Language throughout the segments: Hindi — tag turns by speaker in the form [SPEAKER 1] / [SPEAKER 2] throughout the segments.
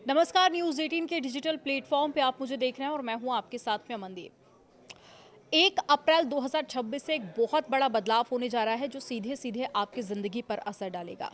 [SPEAKER 1] नमस्कार, न्यूज़ 18 के डिजिटल प्लेटफॉर्म पे आप मुझे देख रहे हैं और मैं हूं आपके साथ में अमनदीप। 1 अप्रैल 2026 से एक बहुत बड़ा बदलाव होने जा रहा है जो सीधे सीधे आपकी ज़िंदगी पर असर डालेगा।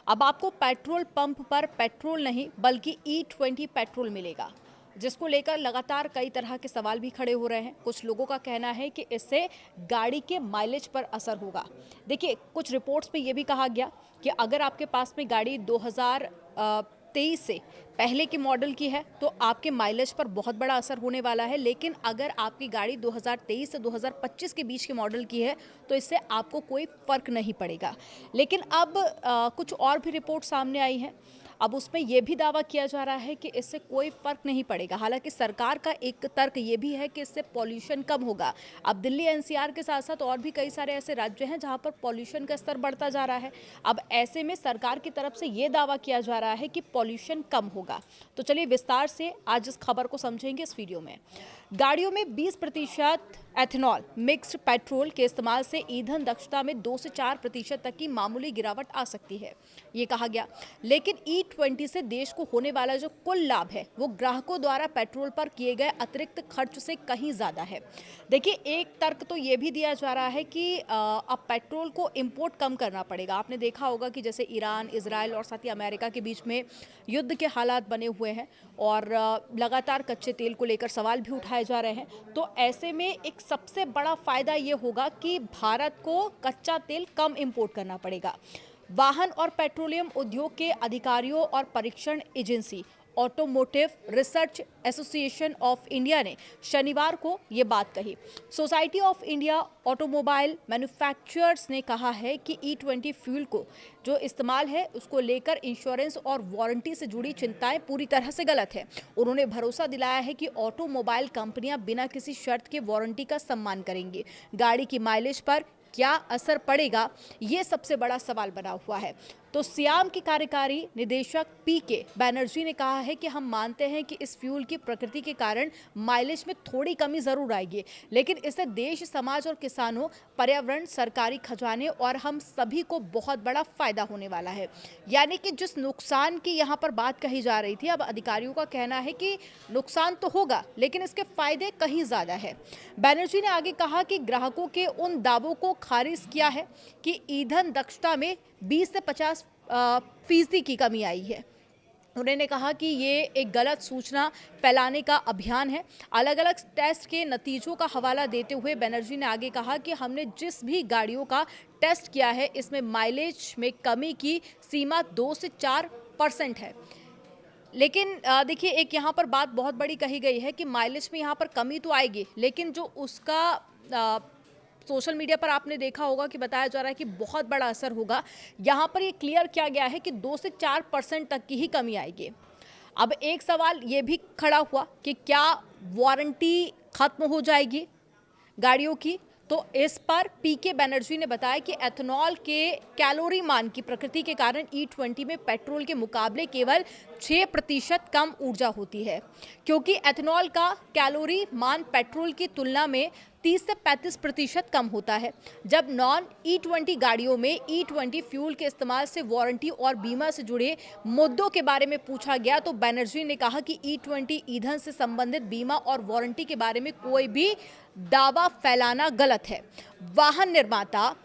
[SPEAKER 1] अब आपको पेट्रोल पंप पर पेट्रोल नहीं बल्कि E20 पेट्रोल मिलेगा, जिसको लेकर लगातार कई तरह के सवाल भी खड़े हो रहे हैं। कुछ लोगों का कहना है कि इससे गाड़ी के माइलेज पर असर होगा। देखिए, कुछ रिपोर्ट्स में ये भी कहा गया कि अगर आपके पास में गाड़ी 2023 से पहले के मॉडल की है तो आपके माइलेज पर बहुत बड़ा असर होने वाला है, लेकिन अगर आपकी गाड़ी 2023 से 2025 के बीच के मॉडल की है तो इससे आपको कोई फ़र्क नहीं पड़ेगा। लेकिन अब कुछ और भी रिपोर्ट सामने आई हैं। अब उसमें यह भी दावा किया जा रहा है कि इससे कोई फ़र्क नहीं पड़ेगा। हालांकि सरकार का एक तर्क ये भी है कि इससे पॉल्यूशन कम होगा। अब दिल्ली एनसीआर के साथ साथ और भी कई सारे ऐसे राज्य हैं जहां पर पॉल्यूशन का स्तर बढ़ता जा रहा है। अब ऐसे में सरकार की तरफ से ये दावा किया जा रहा है कि पॉल्यूशन कम होगा। तो चलिए विस्तार से आज इस खबर को समझेंगे इस वीडियो में। गाड़ियों में 20% एथेनॉल मिक्स्ड पेट्रोल के इस्तेमाल से ईंधन दक्षता में 2 से 4% तक की मामूली गिरावट आ सकती है, ये कहा गया। लेकिन E20 से देश को होने वाला जो कुल लाभ है वो ग्राहकों द्वारा पेट्रोल पर किए गए अतिरिक्त खर्च से कहीं ज़्यादा है। देखिए, एक तर्क तो ये भी दिया जा रहा है कि अब पेट्रोल को इम्पोर्ट कम करना पड़ेगा। आपने देखा होगा कि जैसे ईरान, इजराइल और साथ ही अमेरिका के बीच में युद्ध के हालात बने हुए हैं और लगातार कच्चे तेल को लेकर सवाल भी उठाए जा रहे हैं। तो ऐसे में एक सबसे बड़ा फायदा ये होगा कि भारत को कच्चा तेल कम इंपोर्ट करना पड़ेगा। वाहन और पेट्रोलियम उद्योग के अधिकारियों और परीक्षण agency automotive research association of India ने शनिवार को ये बात कही। Society of India automobile manufacturers ने कहा है कि E20 फ्यूल को जो इस्तेमाल है उसको लेकर इंश्योरेंस और वारंटी से जुड़ी चिंताएं पूरी तरह से गलत है। उन्होंने भरोसा दिलाया है कि ऑटोमोबाइल कंपनियां बिना किसी शर्त के वारंटी का सम्मान करेंगी। गाड़ी की माइलेज पर क्या असर पड़ेगा, ये सबसे बड़ा सवाल बना हुआ है। तो सियाम की कार्यकारी निदेशक PK बैनर्जी ने कहा है कि हम मानते हैं कि इस फ्यूल की प्रकृति के कारण माइलेज में थोड़ी कमी जरूर आएगी, लेकिन इससे देश, समाज और किसानों, पर्यावरण, सरकारी खजाने और हम सभी को बहुत बड़ा फायदा होने वाला है। यानी कि जिस नुकसान की यहाँ पर बात कही जा रही थी, अब अधिकारियों का कहना है कि नुकसान तो होगा लेकिन इसके फायदे कहीं ज्यादा है। बैनर्जी ने आगे कहा कि ग्राहकों के उन दावों को खारिज किया है कि ईंधन दक्षता में 20 से 50% की कमी आई है। उन्होंने कहा कि ये एक गलत सूचना फैलाने का अभियान है। अलग अलग टेस्ट के नतीजों का हवाला देते हुए बैनर्जी ने आगे कहा कि हमने जिस भी गाड़ियों का टेस्ट किया है इसमें माइलेज में कमी की सीमा 2 से 4% है। लेकिन देखिए, एक यहाँ पर बात बहुत बड़ी कही गई है कि माइलेज में यहाँ पर कमी तो आएगी, लेकिन जो उसका सोशल मीडिया पर आपने देखा होगा कि बताया जा रहा है कि बहुत बड़ा असर होगा। यहाँ पर ये क्लियर किया गया है कि 2 से 4% तक की ही कमी आएगी। अब एक सवाल ये भी खड़ा हुआ कि क्या वारंटी खत्म हो जाएगी गाड़ियों की? तो इस पर PK बैनर्जी ने बताया कि एथेनॉल के कैलोरी मान की प्रकृति के कारण E20 में पेट्रोल के मुकाबले केवल 6% कम ऊर्जा होती है, क्योंकि एथेनॉल का कैलोरी मान पेट्रोल की तुलना में 30 से 35% कम होता है। जब नॉन E20 गाड़ियों में E20 फ्यूल के इस्तेमाल से वारंटी और बीमा से जुड़े मुद्दों के बारे में पूछा गया तो बैनर्जी ने कहा कि E20 ईंधन से संबंधित बीमा और वारंटी के बारे में कोई भी दावा फैलाना गलत है। वाहन निर्माता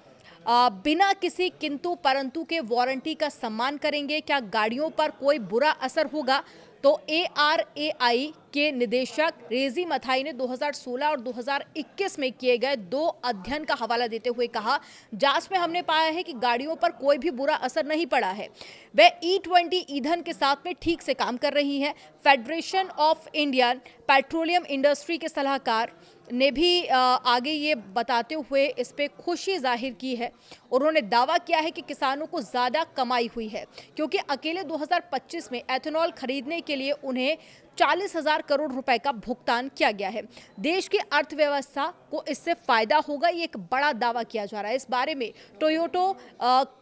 [SPEAKER 1] बिना किसी किंतु परंतु के वारंटी का सम्मान करेंगे। क्या गाड़ियों पर कोई बुरा असर होगा? तो ARAI के निदेशक रेजी मथाई ने 2016 और 2021 में किए गए 2 अध्ययन का हवाला देते हुए कहा, जांच में हमने पाया है कि गाड़ियों पर कोई भी बुरा असर नहीं पड़ा है। वे E20 ईंधन के साथ में ठीक से काम कर रही हैं। Federation of Indian petroleum industry के सलाहकार ने भी आगे ये बताते हुए इस पे खुशी जाहिर की है। उन्होंने दावा किया है कि किसानों को ज़्यादा कमाई हुई है, क्योंकि अकेले 2025 में एथेनॉल खरीदने के लिए उन्हें 40,000 करोड़ रुपए का भुगतान किया गया है। देश की अर्थव्यवस्था को इससे फायदा होगा, ये एक बड़ा दावा किया जा रहा है। इस बारे में टोयोटो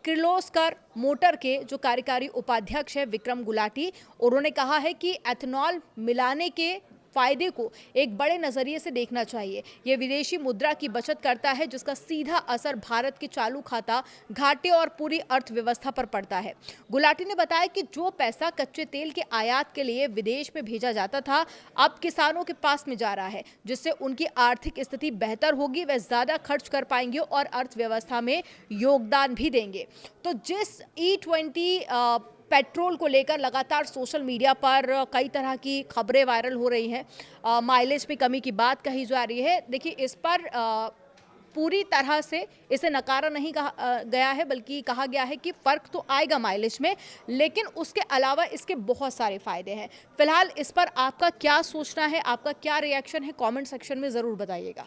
[SPEAKER 1] किर्लोस्कर मोटर के जो कार्यकारी उपाध्यक्ष है विक्रम गुलाटी, उन्होंने कहा है कि एथेनॉल मिलाने के फायदे को एक बड़े नजरिए से देखना चाहिए। ये विदेशी मुद्रा की बचत करता है, जिसका सीधा असर भारत के चालू खाता घाटे और पूरी अर्थव्यवस्था पर पड़ता है। गुलाटी ने बताया कि जो पैसा कच्चे तेल के आयात के लिए विदेश में भेजा जाता था, अब किसानों के पास में जा रहा है, जिससे उनकी आर्थिक स्थिति बेहतर होगी, वे ज्यादा खर्च कर पाएंगे और अर्थव्यवस्था में योगदान भी देंगे। तो जिस E20 पेट्रोल को लेकर लगातार सोशल मीडिया पर कई तरह की खबरें वायरल हो रही हैं, माइलेज में कमी की बात कही जा रही है। देखिए, इस पर पूरी तरह से इसे नकारा नहीं कहा गया है, बल्कि कहा गया है कि फ़र्क तो आएगा माइलेज में, लेकिन उसके अलावा इसके बहुत सारे फ़ायदे हैं। फिलहाल इस पर आपका क्या सोचना है, आपका क्या रिएक्शन है, कमेंट सेक्शन में ज़रूर बताइएगा।